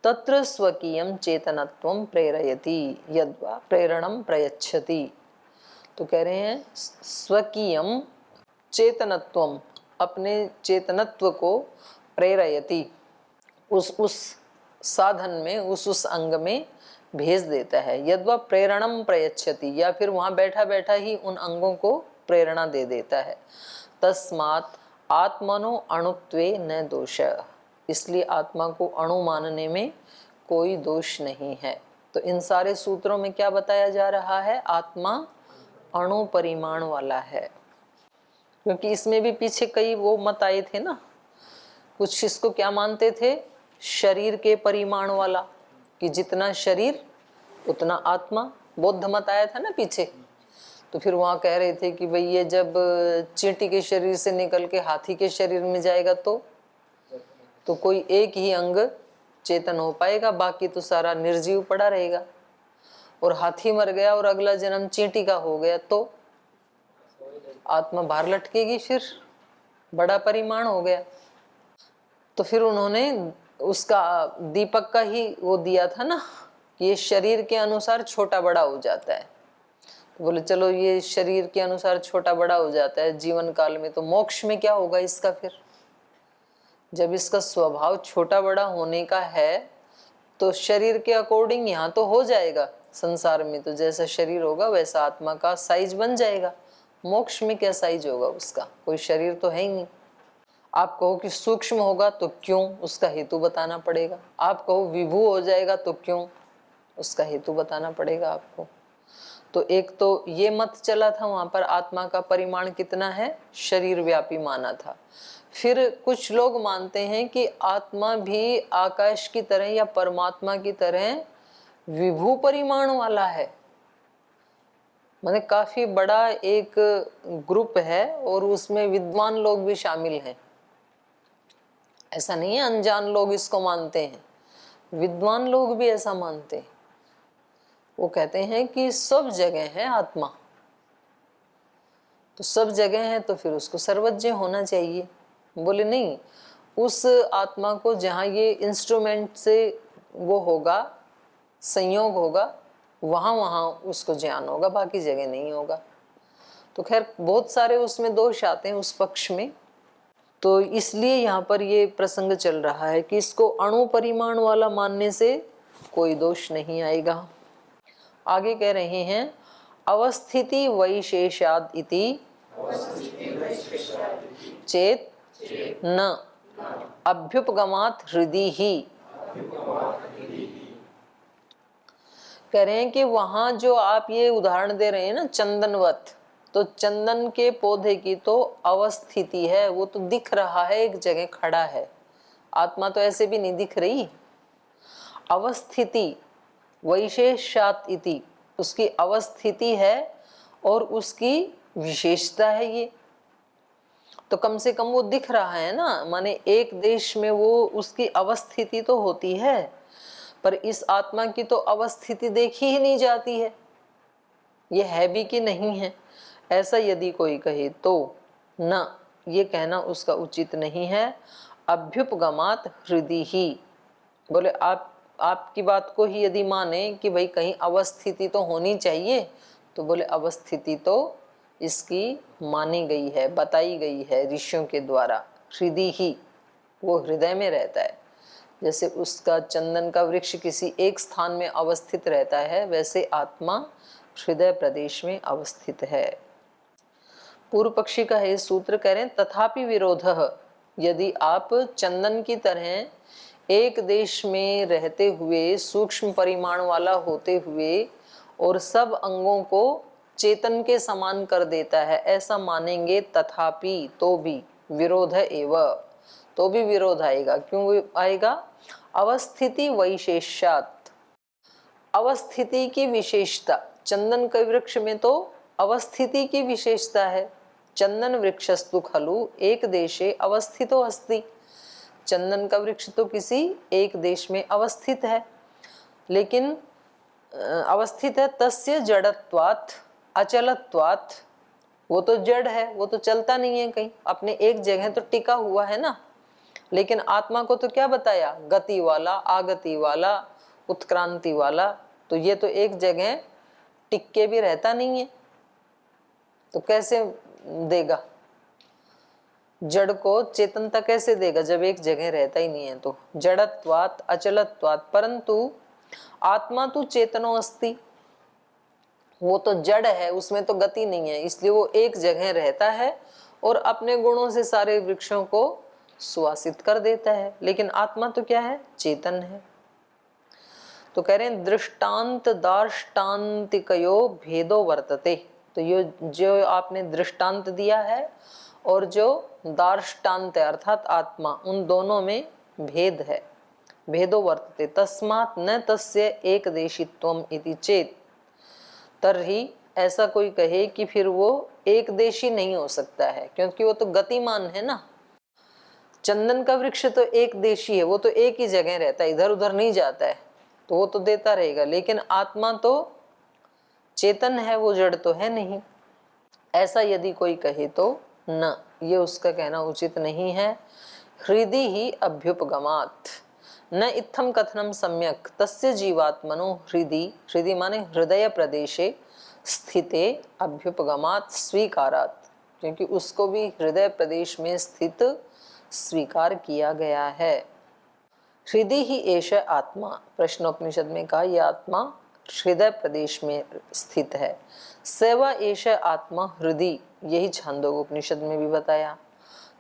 तत्र स्वकीयं चेतनत्वं प्रेरयति यद्वा प्रेरणं प्रयच्छति। तो कह रहे हैं स्वकीयम चेतनत्वम, अपने चेतनत्व को प्रेरयति, उस साधन में, उस अंग में भेज देता है। यद्वा प्रेरणम प्रयच्छति, या फिर वहां बैठा बैठा ही उन अंगों को प्रेरणा दे देता है। तस्मात् आत्मनो अणुत्वे न दोष, इसलिए आत्मा को अणु मानने में कोई दोष नहीं है। तो इन सारे सूत्रों में क्या बताया जा रहा है? आत्मा अणु परिमाण वाला है। क्योंकि इसमें भी पीछे कई वो मत आए थे ना, कुछ इसको क्या मानते थे? शरीर के परिमाण वाला, कि जितना शरीर उतना आत्मा। बौद्ध मत आया था ना पीछे। तो फिर वहां कह रहे थे कि भाई ये जब चींटी के शरीर से निकल के हाथी के शरीर में जाएगा तो कोई एक ही अंग चेतन हो पाएगा, बाकी तो सारा निर्जीव पड़ा रहेगा। और हाथी मर गया और अगला जन्म चींटी का हो गया तो आत्मा बाहर लटकेगी, फिर बड़ा परिमाण हो गया। तो फिर उन्होंने उसका दीपक का ही वो दिया था ना, कि ये शरीर के अनुसार छोटा बड़ा हो जाता है। तो बोले चलो ये शरीर के अनुसार छोटा बड़ा हो जाता है जीवन काल में, तो मोक्ष में क्या होगा इसका? फिर जब इसका स्वभाव छोटा बड़ा होने का है तो शरीर के अकॉर्डिंग यहाँ तो हो जाएगा। संसार में तो जैसा शरीर होगा वैसा आत्मा का साइज बन जाएगा। मोक्ष में क्या साइज होगा उसका? कोई शरीर तो है ही नहीं। आप कहो कि सूक्ष्म होगा तो क्यों, उसका हेतु बताना पड़ेगा। आप कहो विभू हो जाएगा तो क्यों, उसका हेतु बताना पड़ेगा आपको। तो एक तो ये मत चला था वहां पर, आत्मा का परिमाण कितना है, शरीर व्यापी माना था। फिर कुछ लोग मानते हैं कि आत्मा भी आकाश की तरह या परमात्मा की तरह विभू परिमाण वाला है। माने काफी बड़ा एक ग्रुप है और उसमें विद्वान लोग भी शामिल हैं। ऐसा नहीं है अनजान लोग इसको मानते हैं, विद्वान लोग भी ऐसा मानते हैं। वो कहते हैं कि सब जगह है आत्मा, तो सब जगह है तो फिर उसको सर्वज्ञ होना चाहिए। बोले नहीं, उस आत्मा को जहाँ ये इंस्ट्रूमेंट से वो होगा, संयोग होगा, वहाँ वहाँ उसको ज्ञान होगा, बाकी जगह नहीं होगा। तो खैर बहुत सारे उसमें दोष आते हैं उस पक्ष में। तो इसलिए यहाँ पर ये प्रसंग चल रहा है कि इसको अणु परिमाण वाला मानने से कोई दोष नहीं आएगा। आगे कह रहे हैं अवस्थिति वैशेषाद इति चेत न अभ्युपगमात हृदि ही। कह रहे हैं कि वहां जो आप ये उदाहरण दे रहे हैं ना चंदनवत, तो चंदन के पौधे की तो अवस्थिति है, वो तो दिख रहा है एक जगह खड़ा है। आत्मा तो ऐसे भी नहीं दिख रही। अवस्थिति वैशेषात इति, उसकी अवस्थिति है और उसकी विशेषता है ये, तो कम से कम वो दिख रहा है ना। माने एक देश में वो उसकी अवस्थिति तो होती है, पर इस आत्मा की तो अवस्थिति देखी ही नहीं जाती है, ये है भी कि नहीं है। ऐसा यदि कोई कहे तो न, ये कहना उसका उचित नहीं है। अभ्युपगमात हृदि ही, बोले आपकी बात को ही यदि माने कि भाई कहीं अवस्थिति तो होनी चाहिए, तो बोले अवस्थिति तो इसकी मानी गई है, बताई गई है ऋषियों के द्वारा। हृदय ही, वो हृदय में रहता है। जैसे उसका चंदन का वृक्ष किसी एक स्थान में अवस्थित रहता है, वैसे आत्मा हृदय प्रदेश में अवस्थित है। पूर्व पक्षी का है सूत्र कह रहे हैं तथापि विरोधः, यदि आप चंदन की तरह एक देश में रहते हुए सूक्ष्म परिमाण वाला होते हुए और सब अंगों को चेतन के समान कर देता है, ऐसा मानेंगे, तथापि तो भी विरोध एव, तो भी विरोध आएगा। क्यों आएगा? अवस्थिति वैशेष्यात्, अवस्थिति की विशेषता। चंदन के वृक्ष में तो अवस्थिति की विशेषता है। चंदन वृक्षस्तु खलु एक देशे अवस्थितो अस्ति, चंदन का वृक्ष तो किसी एक देश में अवस्थित है, लेकिन अवस्थित है तस्य जड़त्वात् अचलत्वात्, वो तो जड़ है, वो तो चलता नहीं है कहीं, अपने एक जगह तो टिका हुआ है ना। लेकिन आत्मा को तो क्या बताया, गति वाला, आगति वाला, उत्क्रांति वाला। तो ये तो एक जगह टिक के भी रहता नहीं है, तो कैसे देगा, जड़ को चेतनता कैसे देगा जब एक जगह रहता ही नहीं है। तो जड़त्वात् अचलत्वात्, परंतु आत्मा तो चेतनो अस्ति, वो तो जड़ है, उसमें तो गति नहीं है, इसलिए वो एक जगह रहता है और अपने गुणों से सारे वृक्षों को सुवासित कर देता है। लेकिन आत्मा तो क्या है, चेतन है। तो कह रहे हैं दृष्टांत दार्ष्टान्तिकयो भेदो वर्तते। तो ये जो आपने दृष्टांत दिया है और जो दार्ष्टान्त है अर्थात आत्मा, उन दोनों में भेद है। भेदो वर्तते तस्मात् न तस्य एकदेशित्वम इति चेत, तरही ऐसा कोई कहे कि फिर वो एक देशी नहीं हो सकता है, क्योंकि वो तो गतिमान है ना। चंदन का वृक्ष तो एक देशी है, वो तो एक ही जगह रहता है, इधर उधर नहीं जाता है, तो वो तो देता रहेगा। लेकिन आत्मा तो चेतन है, वो जड़ तो है नहीं। ऐसा यदि कोई कहे तो न, ये उसका कहना उचित नहीं है। हृदि ही अभ्युपगमात् न इत्थम कथनम सम्यक तस्य जीवात्मनो हृदि, हृदि माने हृदय प्रदेशे स्थिते अभ्युपगमात् स्वीकारात्, क्योंकि उसको भी हृदय प्रदेश में स्थित स्वीकार किया गया है। हृदि ही एष आत्मा, प्रश्नोपनिषद में कहा यह आत्मा हृदय प्रदेश में स्थित है। सेवा एष आत्मा हृदि, यही छांदोग्योपनिषद में भी बताया।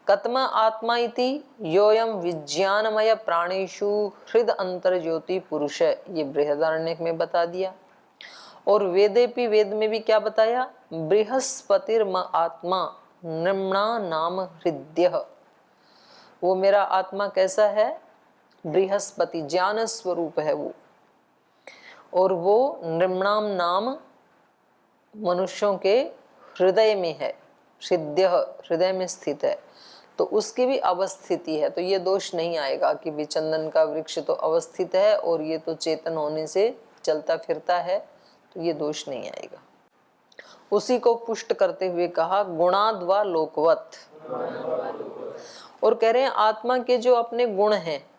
कतमा आत्मा इति योयम विज्ञानमय प्राणेषु हृद अंतर ज्योति पुरुष, ये बृहदारण्यक में बता दिया। और वेदेपि, वेद में भी क्या बताया, बृहस्पतिर्म आत्मा नृम्णा नाम हृदय, वो मेरा आत्मा कैसा है, बृहस्पति ज्ञान स्वरूप है वो, और वो नृम्णाम नाम मनुष्यों के हृदय में है, हृदय हृदय में स्थित है, तो उसकी भी अवस्थिति है। तो ये दोष नहीं आएगा कि भी चंदन का वृक्ष तो अवस्थित है और ये तो चेतन होने से चलता फिरता है, तो ये दोष नहीं आएगा। उसी को पुष्ट करते हुए कहा गुणाद्वा लोकवत, और कह रहे हैं आत्मा के जो अपने गुण हैं,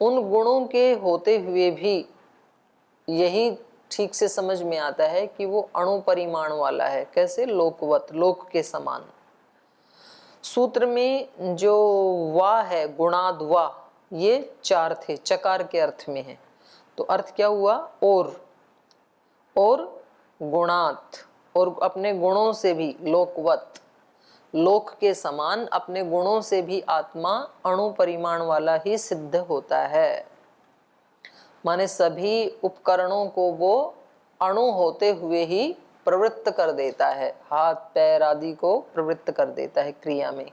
उन गुणों के होते हुए भी यही ठीक से समझ में आता है कि वो अणु परिमाण वाला है। कैसे, लोकवत, लोक के समान। सूत्र में जो वा है, गुणाद वा, ये चार थे, चकार के अर्थ में है। तो अर्थ क्या हुआ, और गुणात, और अपने गुणों से भी लोकवत, लोक के समान अपने गुणों से भी आत्मा अणु परिमाण वाला ही सिद्ध होता है। माने सभी उपकरणों को वो अणु होते हुए ही प्रवृत्त कर देता है, हाथ पैर आदि को प्रवृत्त कर देता है क्रिया में।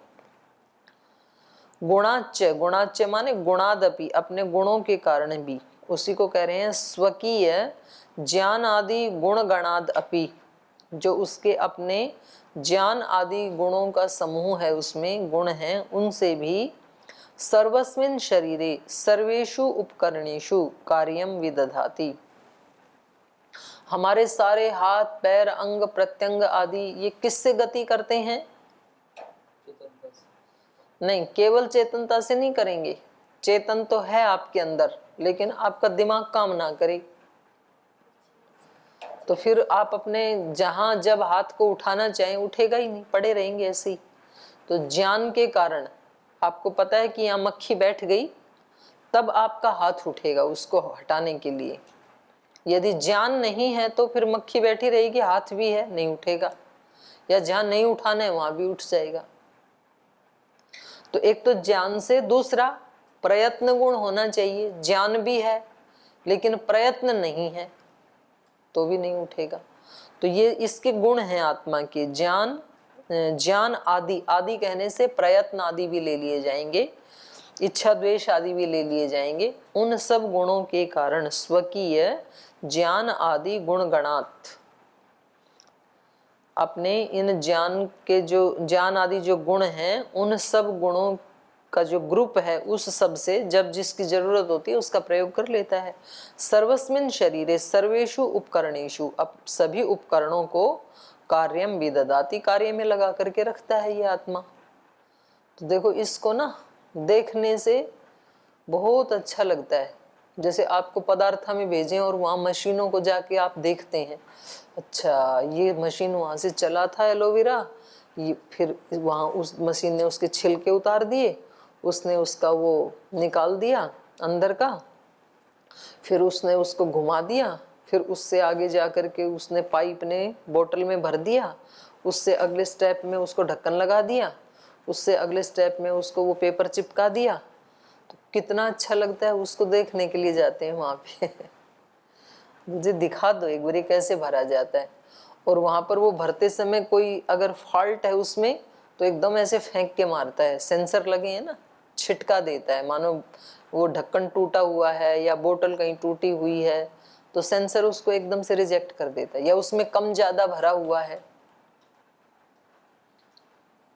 गुणाच्य, गुणाच्य माने गुणादपि, अपने गुणों के कारण भी, उसी को कह रहे हैं स्वकीय ज्ञान आदि गुण गणाद अपि, जो उसके अपने ज्ञान आदि गुणों का समूह है, उसमें गुण हैं, उनसे भी सर्वस्मिन् शरीरे सर्वेषु उपकरणेषु कार्यम विदधाति, हमारे सारे हाथ पैर अंग प्रत्यंग आदि ये किससे गति करते हैं, नहीं, केवल चेतनता से नहीं करेंगे। चेतन तो है आपके अंदर, लेकिन आपका दिमाग काम ना करे तो फिर आप अपने जहां जब हाथ को उठाना चाहें उठेगा ही नहीं, पड़े रहेंगे ऐसे ही। तो ज्ञान के कारण आपको पता है कि यहाँ मक्खी बैठ गई, तब आपका हाथ उठेगा उसको हटाने के लिए। यदि ज्ञान नहीं है तो फिर मक्खी बैठी रहेगी, हाथ भी है, नहीं उठेगा, या जहां नहीं उठाना है वहां भी उठ जाएगा। तो एक तो ज्ञान से, दूसरा प्रयत्न गुण होना चाहिए। ज्ञान भी है लेकिन प्रयत्न नहीं है तो भी नहीं उठेगा। तो ये इसके गुण हैं आत्मा के, ज्ञान आदि, आदि कहने से प्रयत्न आदि भी ले लिए जाएंगे, इच्छा द्वेष आदि भी ले लिए जाएंगे। उन सब गुणों के कारण स्वकीय ज्ञान आदि गुण गणात, अपने इन ज्ञान के जो ज्ञान आदि जो गुण हैं, उन सब गुणों का जो ग्रुप है, उस सब से जब जिसकी जरूरत होती है उसका प्रयोग कर लेता है। सर्वस्मिन् शरीरे सर्वेषु उपकरणेषु, अब सभी उपकरणों को कार्यम विदधाति, कार्य में लगा करके रखता है ये आत्मा। तो देखो इसको ना देखने से बहुत अच्छा लगता है। जैसे आपको पदार्थ में भेजें और वहाँ मशीनों को जाके आप देखते हैं, अच्छा ये मशीन वहाँ से चला था एलोवेरा, ये फिर वहाँ उस मशीन ने उसके छिलके उतार दिए, उसने उसका वो निकाल दिया अंदर का, फिर उसने उसको घुमा दिया, फिर उससे आगे जा कर के उसने पाइप ने बोतल में भर दिया, उससे अगले स्टेप में उसको ढक्कन लगा दिया, उससे अगले स्टेप में उसको वो पेपर चिपका दिया। तो कितना अच्छा लगता है, उसको देखने के लिए जाते हैं वहाँ पे मुझे दिखा दो एक बार कैसे भरा जाता है। और वहाँ पर वो भरते समय कोई अगर फॉल्ट है उसमें तो एकदम ऐसे फेंक के मारता है, सेंसर लगे हैं ना, छिटका देता है, मानो वो ढक्कन टूटा हुआ है या बोतल कहीं टूटी हुई है तो सेंसर उसको एकदम से रिजेक्ट कर देता है, या उसमें कम ज्यादा भरा हुआ है।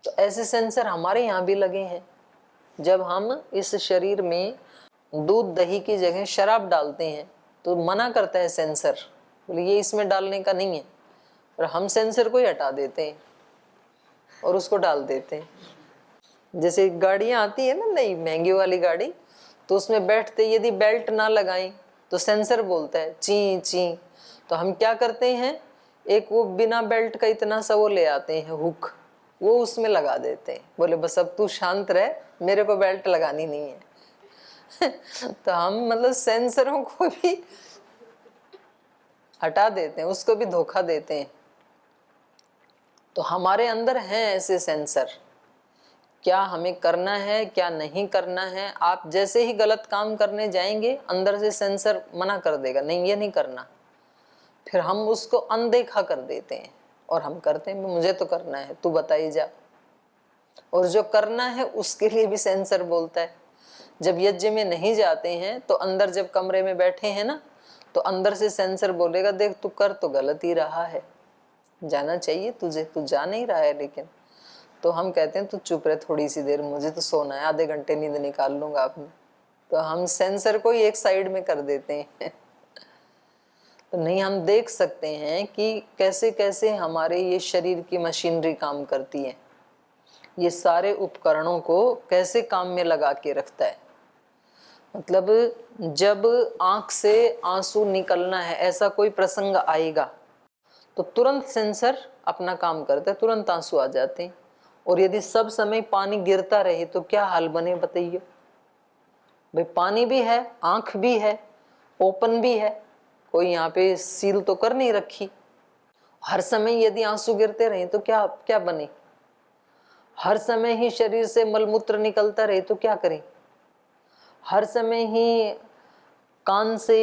तो ऐसे सेंसर हमारे यहाँ भी लगे हैं। जब हम इस शरीर में दूध दही की जगह शराब डालते हैं तो मना करता है सेंसर, बोले ये इसमें डालने का नहीं है, और हम सेंसर को ही हटा देते हैं और उसको डाल देते हैं। जैसे गाड़ियां आती है ना नई महंगी वाली गाड़ी, तो उसमें बैठते यदि बेल्ट ना लगाएं तो सेंसर बोलता है ची ची। तो हम क्या करते हैं, एक वो बिना बेल्ट का इतना सा वो ले आते हैं हुक, वो उसमें लगा देते हैं, बोले बस अब तू शांत रह, मेरे को बेल्ट लगानी नहीं है तो हम मतलब सेंसरों को भी हटा देते हैं, उसको भी धोखा देते हैं। तो हमारे अंदर हैं ऐसे सेंसर, क्या हमें करना है क्या नहीं करना है। आप जैसे ही गलत काम करने जाएंगे अंदर से सेंसर मना कर देगा, नहीं ये नहीं करना, फिर हम उसको अनदेखा कर देते हैं और हम करते हैं मुझे तो करना है, तू बताई जा। और जो करना है उसके लिए भी सेंसर बोलता है। जब यज्ञ में नहीं जाते हैं तो अंदर जब कमरे में बैठे हैं ना, तो अंदर से सेंसर बोलेगा देख तू कर तो गलत ही रहा है, जाना चाहिए तुझे, तू जा नहीं रहा है लेकिन। तो हम कहते हैं तू चुप रहे थोड़ी सी देर, मुझे तो सोना है, आधे घंटे नींद निकाल लूंगा अपनी। तो हम सेंसर को ही एक साइड में कर देते हैं तो नहीं, हम देख सकते हैं कि कैसे कैसे हमारे ये शरीर की मशीनरी काम करती है, ये सारे उपकरणों को कैसे काम में लगा के रखता है। मतलब जब आंख से आंसू निकलना है ऐसा कोई प्रसंग आएगा तो तुरंत सेंसर अपना काम करता है, तुरंत आंसू आ जाते हैं। और यदि सब समय पानी गिरता रहे तो क्या हाल बने बताइए। भाई पानी भी है, आंख भी है, ओपन भी है, कोई यहाँ पे सील तो कर नहीं रखी। हर समय यदि आंसू गिरते रहे तो क्या क्या बने। हर समय ही शरीर से मलमूत्र निकलता रहे तो क्या करें। हर समय ही कान से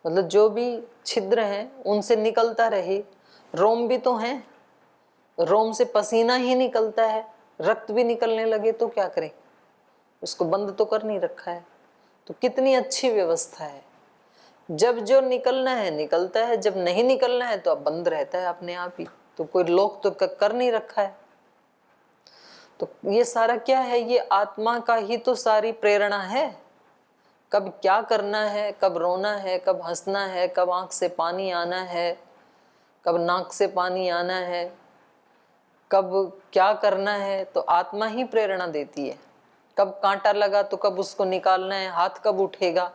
मतलब जो भी छिद्र हैं उनसे निकलता रहे, रोम भी तो हैं, रोम से पसीना ही निकलता है, रक्त भी निकलने लगे तो क्या करें, उसको बंद तो कर नहीं रखा है। तो कितनी अच्छी व्यवस्था है, जब जो निकलना है निकलता है, जब नहीं निकलना है तो अब बंद रहता है अपने आप ही, तो कोई लोक तो कर नहीं रखा है। तो ये सारा क्या है, ये आत्मा का ही तो सारी प्रेरणा है। कब क्या करना है, कब रोना है, कब हंसना है, कब आंख से पानी आना है, कब नाक से पानी आना है, कब क्या करना है, तो आत्मा ही प्रेरणा देती है। कब कांटा लगा तो कब उसको निकालना है, हाथ कब उठेगा,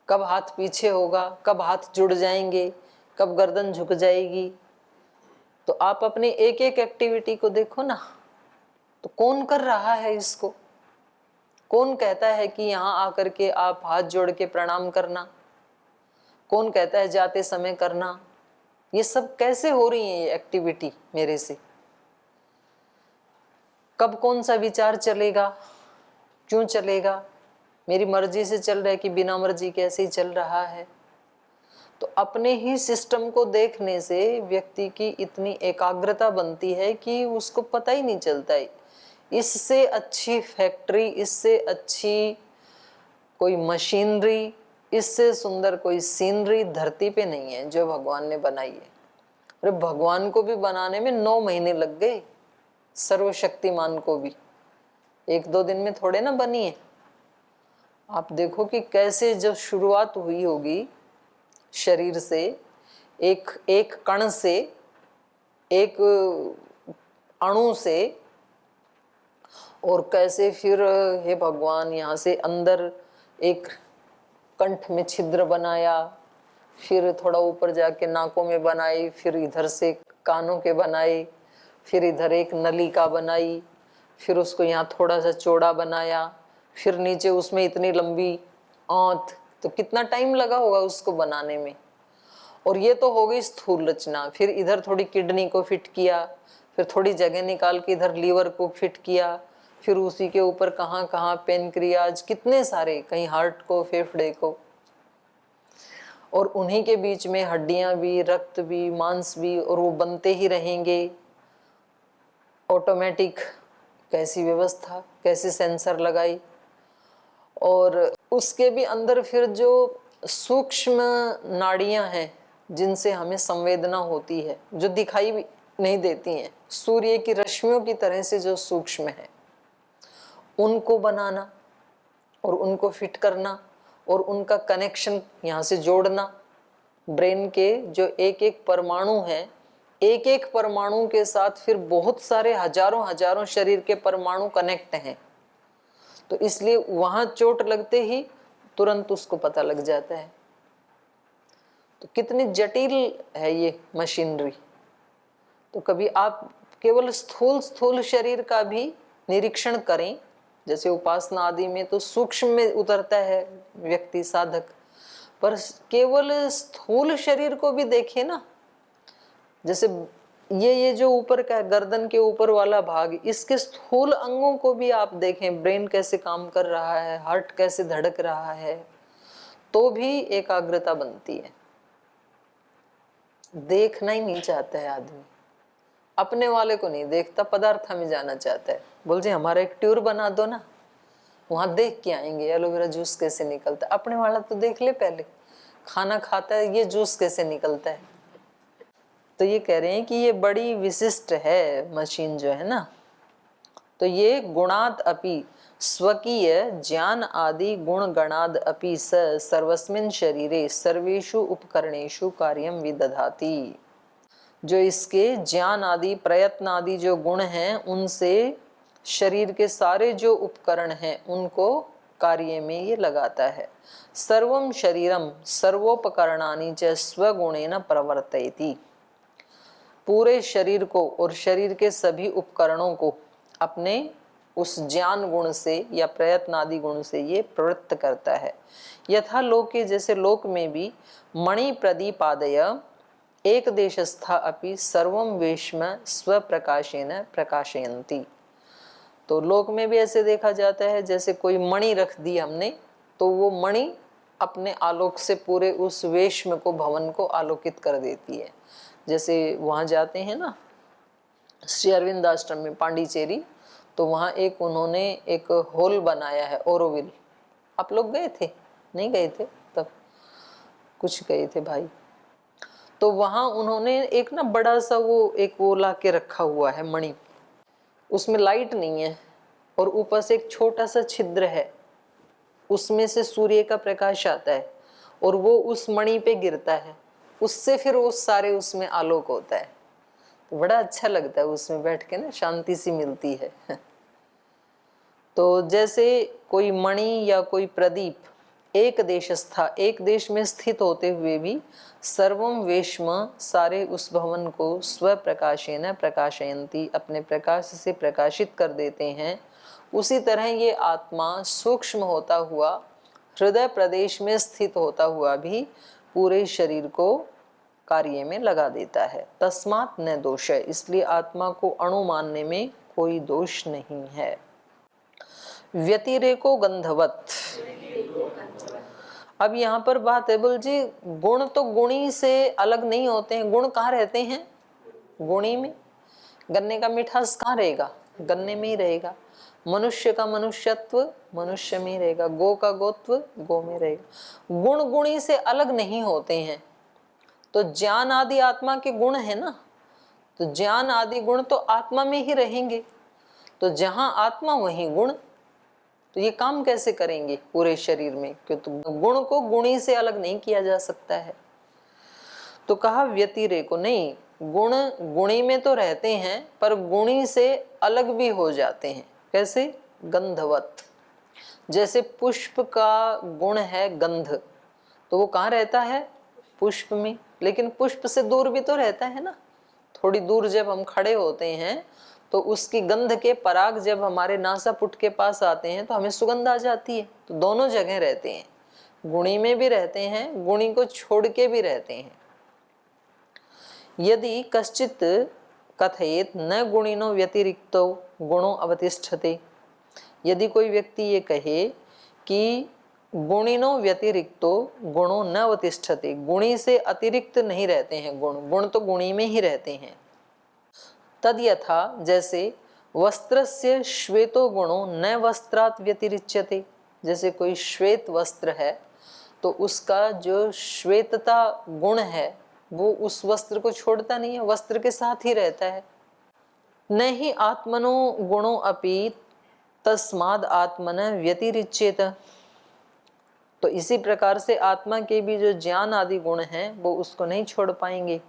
कब हाथ पीछे होगा, कब हाथ जुड़ जाएंगे, कब गर्दन झुक जाएगी। तो आप अपनी एक एक एक्टिविटी को देखो ना, तो कौन कर रहा है इसको, कौन कहता है कि यहाँ आकर के आप हाथ जोड़ के प्रणाम करना, कौन कहता है जाते समय करना। ये सब कैसे हो रही है ये एक्टिविटी मेरे से, कब कौन सा विचार चलेगा, क्यों चलेगा, मेरी मर्जी से चल रहा है कि बिना मर्जी कैसे ही चल रहा है। तो अपने ही सिस्टम को देखने से व्यक्ति की इतनी एकाग्रता बनती है कि उसको पता ही नहीं चलता है। इससे अच्छी फैक्ट्री, इससे अच्छी कोई मशीनरी, इससे सुंदर कोई सीनरी धरती पे नहीं है जो भगवान ने बनाई है। अरे भगवान को भी बनाने में 9 महीने लग गए, सर्वशक्तिमान को भी 1-2 दिन में थोड़े ना बनी है। आप देखो कि कैसे जब शुरुआत हुई होगी शरीर से, एक एक कण से, एक अणु से, और कैसे फिर हे भगवान यहाँ से अंदर एक कंठ में छिद्र बनाया, फिर थोड़ा ऊपर जाके नाकों में बनाई, फिर इधर से कानों के बनाए, फिर इधर एक नलिका बनाई, फिर उसको यहाँ थोड़ा सा चौड़ा बनाया, फिर नीचे उसमें इतनी लंबी आंत। तो कितना टाइम लगा होगा उसको बनाने में। और ये तो हो गई स्थूल रचना। फिर इधर थोड़ी किडनी को फिट किया, फिर थोड़ी जगह निकाल के इधर लीवर को फिट किया, फिर उसी के ऊपर कहाँ कहाँ पेनक्रियाज, कितने सारे, कहीं हार्ट को, फेफड़े को, और उन्हीं के बीच में हड्डियां भी, रक्त भी, मांस भी, और वो बनते ही रहेंगे ऑटोमेटिक। कैसी व्यवस्था, कैसी सेंसर लगाई। और उसके भी अंदर फिर जो सूक्ष्म नाड़ियां हैं जिनसे हमें संवेदना होती है, जो दिखाई भी नहीं देती हैं, सूर्य की रश्मियों की तरह से जो सूक्ष्म है, उनको बनाना और उनको फिट करना और उनका कनेक्शन यहाँ से जोड़ना। ब्रेन के जो एक एक परमाणु हैं, एक एक परमाणु के साथ फिर बहुत सारे हजारों हजारों शरीर के परमाणु कनेक्ट हैं। तो इसलिए वहां चोट लगते ही तुरंत उसको पता लग जाता है। तो कितनी जटिल है ये मशीनरी। तो कभी आप केवल स्थूल स्थूल शरीर का भी निरीक्षण करें, जैसे उपासना आदि में तो सूक्ष्म में उतरता है व्यक्ति, साधक, पर केवल स्थूल शरीर को भी देखे ना। जैसे ये जो ऊपर का गर्दन के ऊपर वाला भाग, इसके स्थूल अंगों को भी आप देखें, ब्रेन कैसे काम कर रहा है, हार्ट कैसे धड़क रहा है, तो भी एकाग्रता बनती है। देखना ही नहीं चाहता है आदमी, अपने वाले को नहीं देखता, पदार्थ में जाना चाहता है। बोल जी हमारा एक टूर बना दो ना, वहां देख के आएंगे एलोवेरा जूस कैसे निकलता है। अपने वाला तो देख ले पहले, खाना खाता है ये जूस कैसे निकलता है। तो ये कह रहे हैं कि ये बड़ी विशिष्ट है मशीन जो है ना। तो ये गुणाद अपि स्वकीय ज्ञान आदि गुण गणाद अपि सर्वस्मिन् शरीरे सर्वेषु उपकरणेषु कार्यम विदधाति। जो इसके ज्ञान आदि, प्रयत्न आदि जो गुण हैं, उनसे शरीर के सारे जो उपकरण हैं उनको कार्य में ये लगाता है। सर्वम शरीरम सर्वोपकरणानि च स्वगुणेन प्रवर्तयति। पूरे शरीर को और शरीर के सभी उपकरणों को अपने उस ज्ञान गुण से या प्रयत्न आदि गुण से ये प्रवृत्त करता है। यथा लोके, जैसे लोक में भी मणि प्रदीपादय एक देशस्था अपि सर्वम वेश्म स्वप्रकाशेन प्रकाशयन्ति। तो लोक में भी ऐसे देखा जाता है, जैसे कोई मणि रख दी हमने, तो वो मणि अपने आलोक से पूरे उस वेश्म को, भवन को आलोकित कर देती है। जैसे वहाँ जाते हैं ना श्री अरविंद आश्रम में पांडिचेरी, तो वहाँ एक उन्होंने एक हॉल बनाया है, ओरोविल। आप लोग गए थे? नहीं गए थे तब, कुछ गए थे भाई। तो वहाँ उन्होंने एक ना बड़ा सा वो ला के रखा हुआ है मणि, उसमें लाइट नहीं है और ऊपर से एक छोटा सा छिद्र है, उसमें से सूर्य का प्रकाश आता है और वो उस मणि पे गिरता है, उससे फिर वो सारे उसमें आलोक होता है। तो बड़ा अच्छा लगता है उसमें बैठ के ना, शांति सी मिलती है। तो जैसे कोई मणि या कोई प्रदीप एक देशस्था, एक देश में स्थित होते हुए भी सर्वम वेश्म सारे उस भवन को स्वप्रकाशेन प्रकाशयन्ति अपने प्रकाश से प्रकाशित कर देते हैं, उसी तरह ये आत्मा सूक्ष्म होता हुआ हृदय प्रदेश में स्थित होता हुआ भी पूरे शरीर को कार्य में लगा देता है। तस्मात् न दोष है, इसलिए आत्मा को अणु मानने में कोई दोष नहीं है। व्यतिरेको गंधवत। अब यहाँ पर बात है, बोल जी गुण तो गुणी से अलग नहीं होते हैं। गुण कहाँ रहते हैं? गुणी में। गन्ने का मिठास कहाँ रहेगा? गन्ने में ही रहेगा। मनुष्य का मनुष्यत्व मनुष्य में ही रहेगा। गो का गोत्व गो में रहेगा। गुण गुणी से अलग नहीं होते हैं। तो ज्ञान आदि आत्मा के गुण है ना, तो ज्ञान आदि गुण तो आत्मा में ही रहेंगे। तो जहां आत्मा वहीं गुण, तो ये काम कैसे करेंगे पूरे शरीर में? क्योंकि गुण को गुणी से अलग नहीं किया जा सकता है। तो कहा व्यतिरेको नहीं, गुण गुणी में तो रहते हैं पर गुणी से अलग भी हो जाते हैं। कैसे? गंधवत। जैसे पुष्प का गुण है गंध, तो वो कहाँ रहता है? पुष्प में। लेकिन पुष्प से दूर भी तो रहता है ना। थोड़ी दूर जब हम खड़े होते हैं तो उसकी गंध के पराग जब हमारे नासापुट के पास आते हैं तो हमें सुगंध आ जाती है। तो दोनों जगह रहते हैं, गुणी में भी रहते हैं, गुणी को छोड़ के भी रहते हैं। यदि कश्चित कथयेत न गुणिनो व्यतिरिक्तो गुणो अवतिष्ठते, यदि कोई व्यक्ति ये कहे कि गुणिनो व्यतिरिक्तो गुणो न अवतिष्ठते, गुणी से अतिरिक्त नहीं रहते हैं गुण, गुण तो गुणी में ही रहते हैं। तद यथा, जैसे वस्त्रस्य श्वेतो गुणो न वस्त्रात् व्यतिरिच्यते, जैसे कोई श्वेत वस्त्र है तो उसका जो श्वेतता गुण है वो उस वस्त्र को छोड़ता नहीं है, वस्त्र के साथ ही रहता है। न ही आत्मनो गुणों अपि तस्माद आत्मन व्यतिरिच्येत, तो इसी प्रकार से आत्मा के भी जो ज्ञान आदि गुण हैं वो उसको नहीं छोड़ पाएंगे।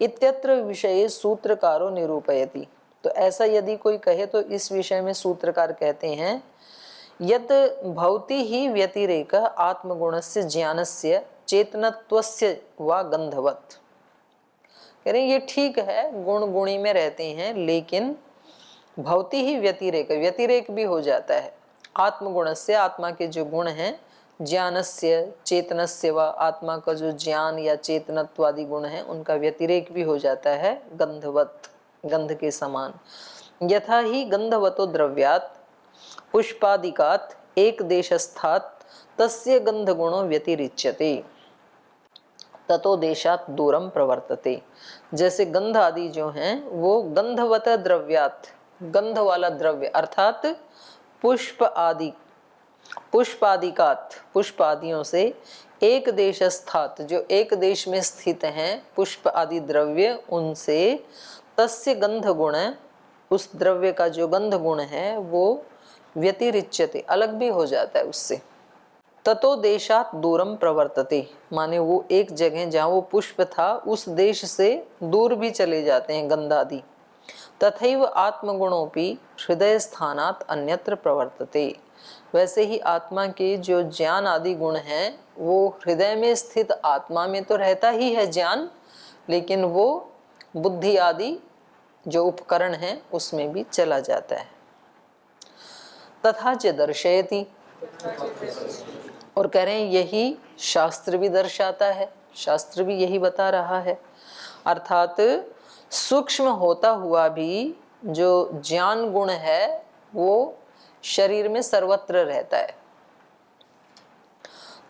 इत्यत्र विषये सूत्रकारो निरूपयति, तो ऐसा यदि कोई कहे तो इस विषय में सूत्रकार कहते हैं यत भवति ही व्यतिरेक आत्मगुणस्य ज्ञानस्य चेतनत्वस्य वा गंधवत। कह रहे ये ठीक है, गुण गुणी में रहते हैं, लेकिन भवति ही व्यतिरेक, व्यतिरेक भी हो जाता है आत्मगुणस्य, आत्मा के जो गुण हैं, ज्ञानस्य चेतनस्य वा, आत्मा का जो ज्ञान या चेतनत्व आदि गुण है उनका व्यतिरेक भी हो जाता है गंधवत, गंध के समान। यथा ही गंधवतो द्रव्यात् पुष्पादिकात् एक देशस्थात् तस्य गंध गुणो व्यतिरिच्यते ततो देशात् दूरम प्रवर्तते, जैसे गंध आदि जो हैं वो गंधवत द्रव्यात्, गंध वाला द्रव्य अर्थात पुष्प आदि, पुष्पादिकात्, पुष्प आदियों से एक देशस्थात्, जो एक देश में स्थित हैं पुष्प आदि द्रव्य, उनसे तस्य गंध गुण, उस द्रव्य का जो गंध गुण है वो व्यतिरिच्यते, अलग भी हो जाता है उससे। ततो देशात दूरम प्रवर्तते, माने वो एक जगह जहाँ वो पुष्प था उस देश से दूर भी चले जाते हैं गंध आदि। तथैव आत्मगुणोपि हृदय स्थानात् अन्यत्र प्रवर्तते, वैसे ही आत्मा के जो ज्ञान आदि गुण हैं वो हृदय में स्थित आत्मा में तो रहता ही है ज्ञान, लेकिन वो बुद्धि आदि जो उपकरण है उसमें भी चला जाता है। तथा च दर्शयति, और कह रहे हैं यही शास्त्र भी दर्शाता है, शास्त्र भी यही बता रहा है। अर्थात सूक्ष्म होता हुआ भी जो ज्ञान गुण है वो शरीर में सर्वत्र रहता है।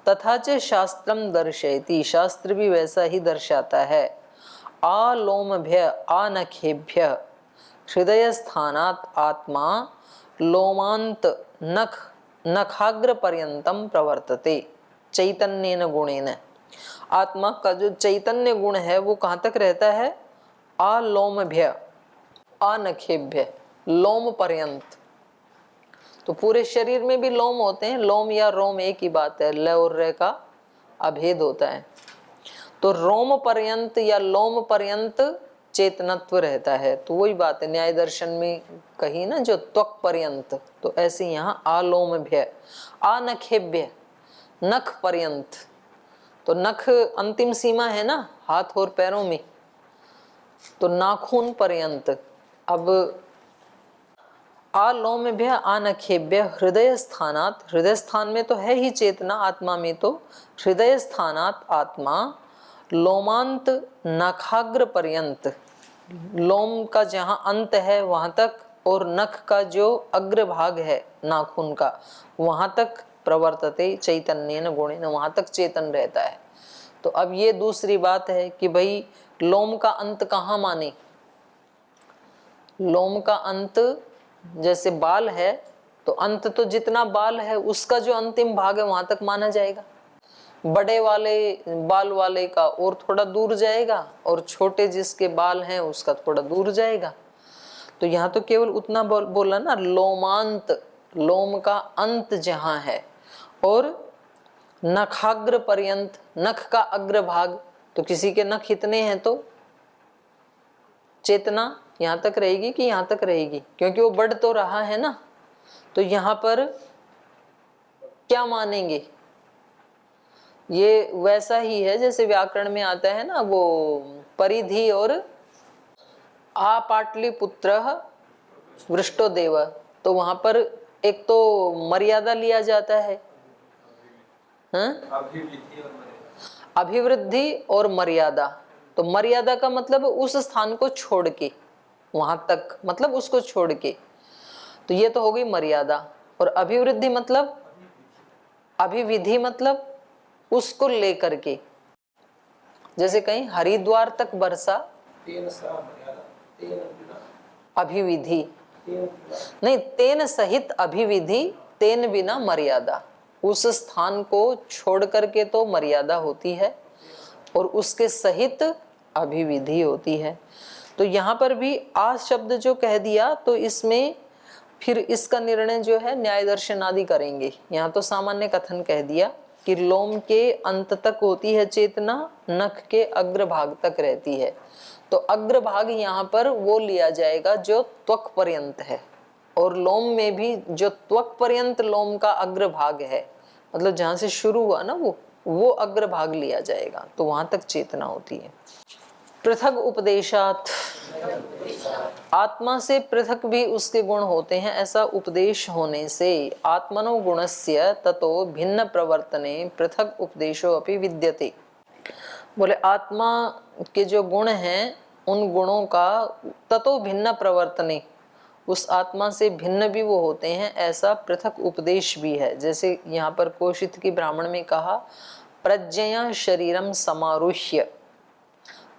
तथा च शास्त्रम दर्शयति, शास्त्र भी वैसा ही दर्शाता है। आलोमभ्य आनखेभ्य हृदय स्थानात् आत्मा लोमांत नख नखाग्र पर्यंतम प्रवर्तते चैतन्येन गुणेन, आत्मा का जो चैतन्य गुण है वो कहाँ तक रहता है? आलोमभ्य आनखेभ्य, लोम पर्यंत, तो पूरे शरीर में भी लोम होते हैं, लोम या रोम एक ही बात है, ल और रे का अभेद होता है। तो रोम पर्यंत या लोम पर्यंत चेतनत्व रहता है, तो वही बात है न्याय दर्शन में कही ना जो त्वक पर्यंत, तो ऐसे यहाँ आलोमभ्य आनखेभ्य नख पर्यंत, तो नख अंतिम सीमा है ना हाथ और पैरों में, तो नाखून पर्यंत। अब आलोमभ्य आनखेभ्य हृदय स्थानात्, हृदय स्थान में तो है ही चेतना आत्मा में, तो हृदय स्थानात् आत्मा लोमांत नखाग्र पर्यंत, लोम का जहाँ अंत है वहां तक और नख का जो अग्र भाग है नाखून का वहां तक प्रवर्तते चैतन्येन गुणेन, वहां तक चेतन रहता है। तो अब ये दूसरी बात है कि भाई लोम का अंत कहाँ माने? लोम का अंत जैसे बाल है तो अंत तो जितना बाल है उसका जो अंतिम भाग है वहां तक माना जाएगा, बड़े वाले बाल वाले का और थोड़ा दूर जाएगा और छोटे जिसके बाल हैं उसका थोड़ा दूर जाएगा। तो यहाँ तो केवल उतना बोला ना लोमांत, लोम का अंत जहाँ है, और नखाग्र पर्यंत, नख का अग्र भाग, तो किसी के नख इतने हैं तो चेतना यहाँ तक रहेगी कि यहाँ तक रहेगी, क्योंकि वो बढ़ तो रहा है ना, तो यहाँ पर क्या मानेंगे? ये वैसा ही है जैसे व्याकरण में आता है ना, वो परिधि और आपाटलिपुत्र वृष्टो देव, तो वहां पर एक तो मर्यादा लिया जाता है, अभिवृद्धि और मर्यादा। तो मर्यादा का मतलब उस स्थान को छोड़ के, वहां तक मतलब उसको छोड़ के, तो ये तो हो गई मर्यादा। और अभिवृद्धि मतलब, अभिविधि मतलब उसको लेकर के, जैसे कहीं हरिद्वार तक बरसा, अभिविधि नहीं, तेन सहित अभिविधि, तेन बिना मर्यादा। उस स्थान को छोड़ करके तो मर्यादा होती है और उसके सहित अभिविधि होती है। तो यहाँ पर भी आ शब्द जो कह दिया, तो इसमें फिर इसका निर्णय जो है न्याय दर्शन आदि करेंगे। यहाँ तो सामान्य कथन कह दिया कि लोम के अंत तक होती है चेतना, नख के अग्रभाग तक रहती है। तो अग्रभाग यहाँ पर वो लिया जाएगा जो त्वक पर्यंत है, और लोम में भी जो त्वक पर्यंत लोम का अग्रभाग है, मतलब जहां से शुरू हुआ ना वो अग्रभाग लिया जाएगा, तो वहां तक चेतना होती है। पृथक उपदेशात, आत्मा से पृथक भी उसके गुण होते हैं, ऐसा उपदेश होने से आत्मनो गुणस्य ततो भिन्न प्रवर्तने पृथक उपदेशो अपि विद्यते। बोले आत्मा के जो गुण हैं, उन गुणों का ततो भिन्न प्रवर्तने, उस आत्मा से भिन्न भी वो होते हैं, ऐसा पृथक उपदेश भी है। जैसे यहाँ पर कोशित की ब्राह्मण में कहा, प्रज्ञया शरीरम समारुह्य।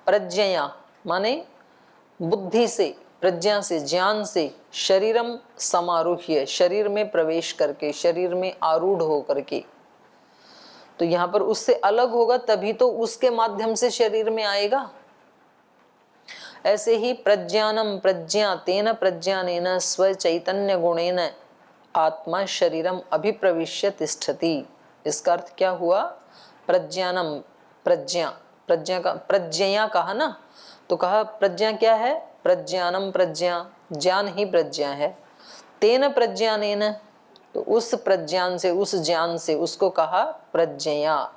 प्रज्ञया माने बुद्धि से, प्रज्ञा से, ज्ञान से, शरीरम समारुह्य, शरीर में प्रवेश करके, शरीर में आरूढ़ हो करके। तो यहाँ पर उससे अलग होगा तभी तो उसके माध्यम से शरीर में आएगा। ऐसे ही प्रज्ञानम प्रज्ञा तेन प्रज्ञानेन स्व चैतन्य गुणेन आत्मा शरीरम अभिप्रविश्य तिष्ठति। इसका अर्थ क्या हुआ? प्रज्ञानम प्रज्ञा, प्रज्ञा का प्रज्ञया कहा ना, तो कहा प्रज्ञा क्या है? प्रज्ञानम प्रज्ञा, ज्ञान ही प्रज्ञा है। तेन प्रज्ञानेन, तो उस प्रज्ञान से, उस ज्ञान से उसको कहा प्रज्ञया।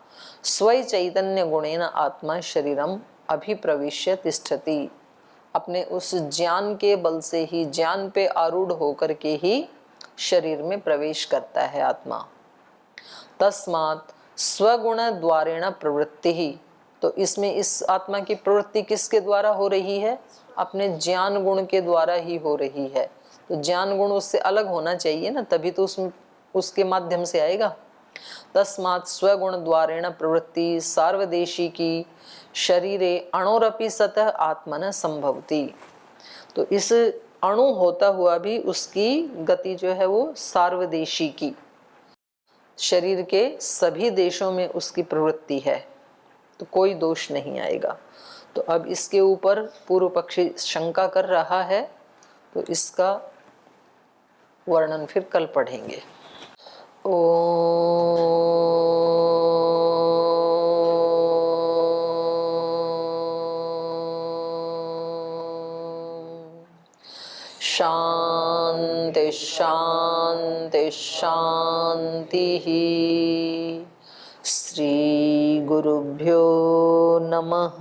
स्व चैतन्य गुणेन आत्मा शरीरम अभिप्रविश्य तिष्ठति। अपने उस ज्ञान के बल से ही, ज्ञान पे आरूढ़ होकर के ही शरीर में प्रवेश करता है आत्मा। तस्मात् स्वगुण द्वारेण प्रवृत्ति ही, तो इसमें इस आत्मा की प्रवृत्ति किसके द्वारा हो रही है? अपने ज्ञान गुण के द्वारा ही हो रही है। तो ज्ञान गुण उससे अलग होना चाहिए ना, तभी तो उसके माध्यम से आएगा। तस्मात् स्वगुण द्वारेण प्रवृत्ति सार्वदेशी की शरीरे अणोरपि सतः आत्मन संभवती। तो इस अणु होता हुआ भी उसकी गति जो है वो सार्वदेशी की, शरीर के सभी देशों में उसकी प्रवृत्ति है, तो कोई दोष नहीं आएगा। तो अब इसके ऊपर पूर्व पक्षी शंका कर रहा है, तो इसका वर्णन फिर कल पढ़ेंगे। शांति शांति शांति। श्री गुरुभ्यो नमः।